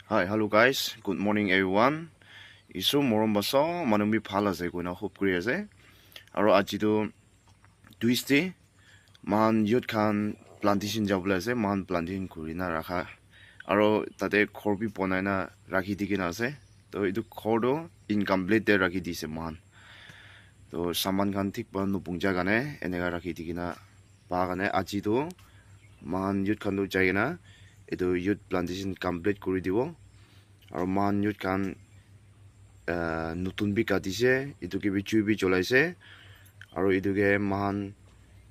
Hi, hello guys. Good morning everyone. Isu morom baso manumi phala ase koina hope kuri ase. Aro aji to Tuesday man youth khan plantation jabula ase man plantation kurina rakha. Aro tate khor bi bonai na rakhi dikina ase. To itu khor do incomplete de rakhi dise man. To saman khan thik pa nu pungja gane enega rakhi dikina pa gane aji to man youth khan do jaigena itu youth plantation complete kuri dibo. Aro man youth khan nutun bi katishe itu ke bi chui bi jolaise aro itu ke man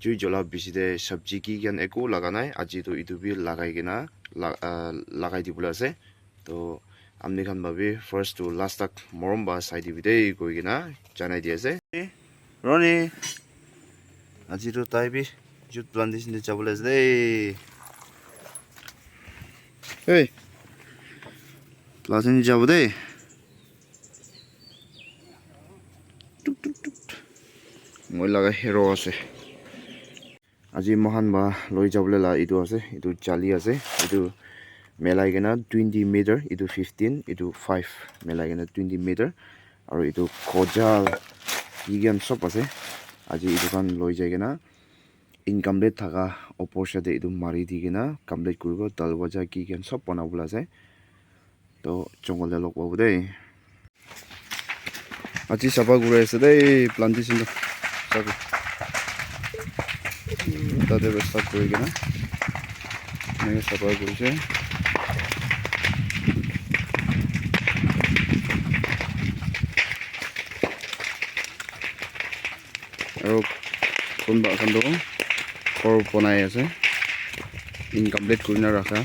chui jola biside sabji ki gan eko laganai aji to itu bi lagai kena lagai dibula ase to amni khan babi first to last tak morom ba side bi koi kena janai di ase Roni aji to tai bi youth plantation de chabula ase hey plantation jabu de মই লাগা হেৰো আছে আজি মহান বা লৈ যাবলৈ লা ইটো আছে ইটো চালি আছে ইটো মেলাই কেনা 20 মিটাৰ ইটো 15 ইটো 5 মেলাই কেনা 20 মিটাৰ আৰু ইটো খজাল ইগান সব আছে আজি ইটো কান লৈ যায় কেনা ইনকমপ্লিট থাকা অপৰসাতে ইটো মাৰি দি কেনা কমপ্লিট কৰিব দলবাজা কি গান সব বনাবলৈ আছে তো জংগলে লগ পাব দেই আজি চাফা কৰি আছে দেই plantation sabi tade start kori kena nega sabar korise aro konba khan do khor bonai ase incomplete kurina rakha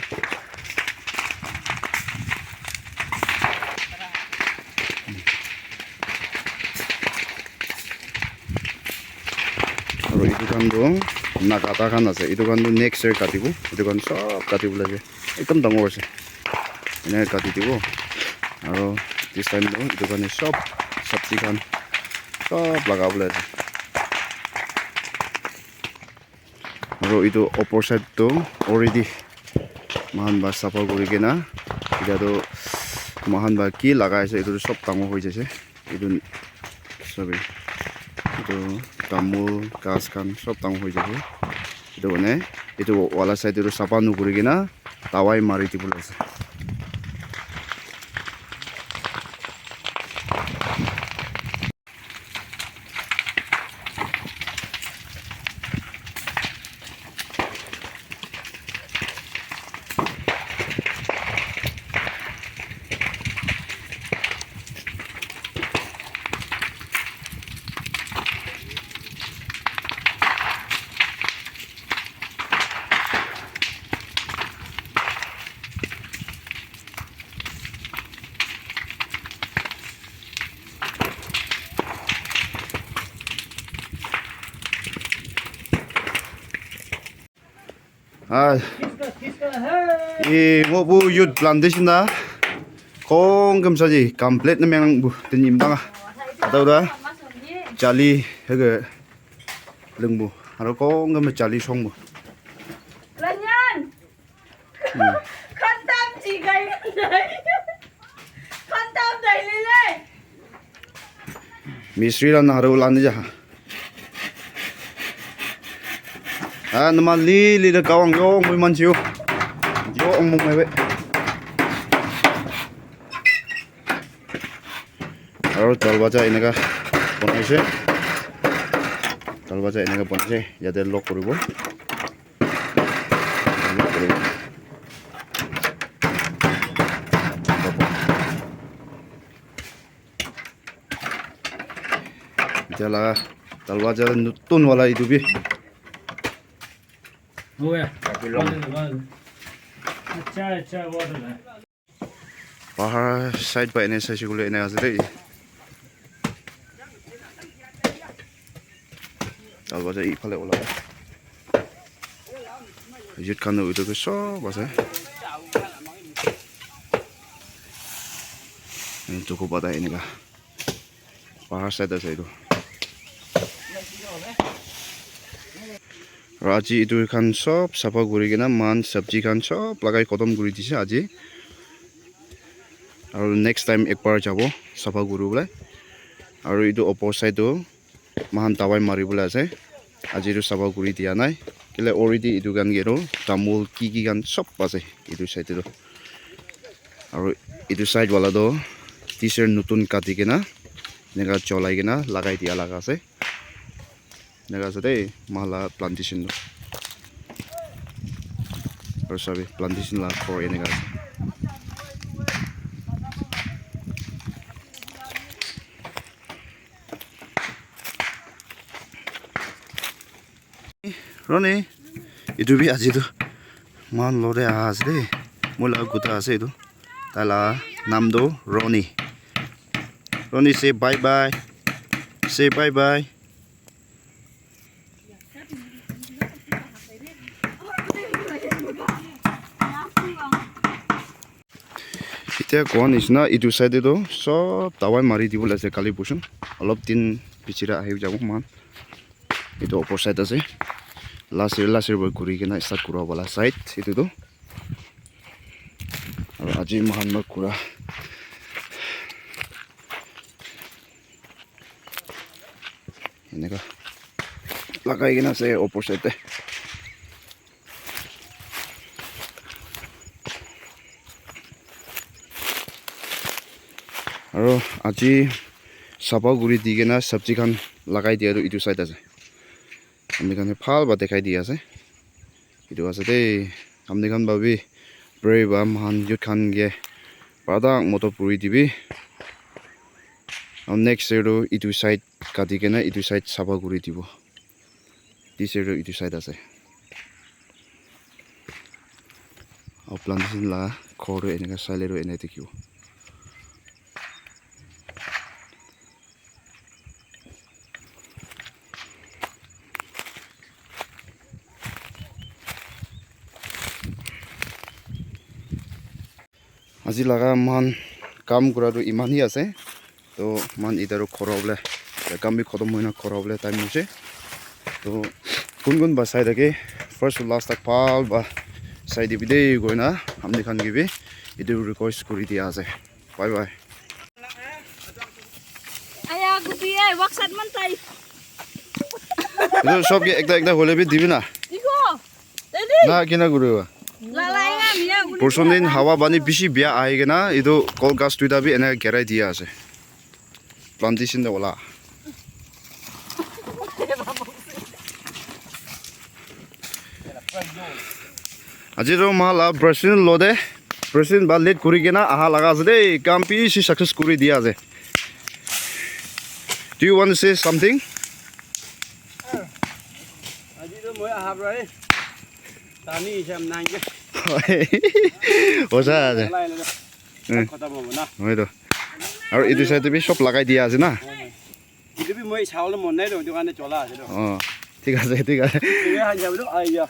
aro itu kan do nakata kan ase itu kan do next year katibo itu kan sob katibo lage ekdam dangor ase ene kati dibo aro this time do itu kan sob sabji kan sob lagabole ase aro itu upper side to already mahan ba safa kori kena ida do mahan ba ki lagai ase itu sob dangor hoi jase itu sabi itu tamul gas kan sob tang hoi jabe itu ne itu wala side itu sapa nu kuri kena tawai mari dibula ase mo bu youth plantation da kong gam saji complete na meng bu tin yim danga tau da chali hege lưng bu aro kong gam chali song bu Lanyan khantam chi gai dai khantam dai le le misri ran haro lan ja nama li da kawang yo mui man chiu yo ong mung mai be aro talbaja enega bonaise talbaja enega bonaise yate lock koribo jala talbaja nutun wala itu bi Oh ya, अच्छा water है pahar side by ene sai sigule ene azre talbaja I phale ola yut kan no itu ke so base ini cukup pada ini kah pahar side ase itu Raji itu kan sob safa guri kena man sabji kan sob lagai kotom guri dise aji আৰু next time একবাৰ যাব চাফা কৰিবলৈ আৰু এইটো অপৰ চাইডো মাহান দাৱাই মাৰিবলৈ আছে আজি এইটো চাফা কৰি দিয়া নাই কেলে অলৰেডি এইটো গান গেৰো তামোল কি গান চব আছে এইটো চাইডেটো আৰু এইটো চাইড ৱালাটো টিচাৰ নতুন কাটি কিনা এনেকা জ্বলাই কিনা লগাই দিয়া লগা আছে এনেকা আছে দেই মালা প্লান্টেশ্যন আৰু চাবি প্লান্টেশ্যন লা ঘৰ এনেকা আছে Roni, itu bi aji tu, man lore ahas deh, mula guta ase itu, tala nam do Roni. Roni say bye bye, say bye bye. Kita kawan isna itu side itu, so tawai mari di bola se kali pusun, alop tin bicara ahiu jago man, itu opor side ase. Last year boy kuri kena start kura wala side itu tuh aji Muhammad kura ini kah lakai kena saya opor side deh aro aji sapa guri di kena sabji kan lakai dia tuh itu side aja हमने खाने फाल बातें खाई दिया से इधर वासे ते हमने खान बाबी brave महान युद्ध खान गए पता मोटो पूरी दिवी हम नेक्स्ट सेरो इधर साइड काटी के ना इधर साइड साबा गुरी दिवो इस सेरो इधर साइड आसे और प्लांटेशन ला खोरो एने का साइलेरो एने देखियो আজি লাগা মান কাম কৰাটো ইমানই আছে তো মান ইদাৰো খৰাবলে কাম বি খতম হৈনা খৰাবলে টাইম হৈছে তো কোন বাসাই থাকে ফার্স্ট টু লাস্ট তক পাল বা সাই দিবি দেই গইনা আমনি খান গিবি ইটো রিকোয়েস্ট কৰি দিয়া আছে বাই বাই আয়া গুপি এই ওয়াকসাত মান তাই ইটো সব একটা হলে বি দিবি না ইগো দেদি না কিনা গুৰুবা লালাইঙা মিয়া পরশোদিন হাওয়া বানি বেশি বিয়া আইগে না ইদো কল গাছ দুইটা বি এনে গেরাই দিয়া আছে প্লান্টেশন দে ওলা আজি তো মালা ব্রাসিন লদে ব্রাসিন বা লেট করি কেনা আহা লাগা আছে দেই কাম পিছি সাকসেস করি দিয়া আছে do you want to say something আজি তো মই আহা রে তানি হিসাব নাই কে ওসা আছে কথা বলবো না হয়তো আৰু ইটো সাইডে বি সব লাগাই দিয়া আছে না ইটো বি মই চাউল মন নাই তো কাৰণে চলা আছে তো ঠিক আছে এই হাই যাব তো আইয়া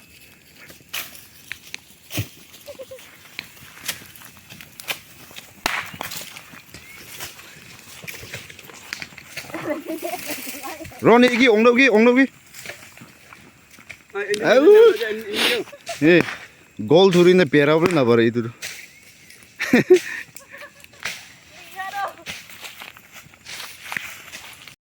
Roni iki onglogi ए गोल थुरी ने पेरा पनि नभएर इदु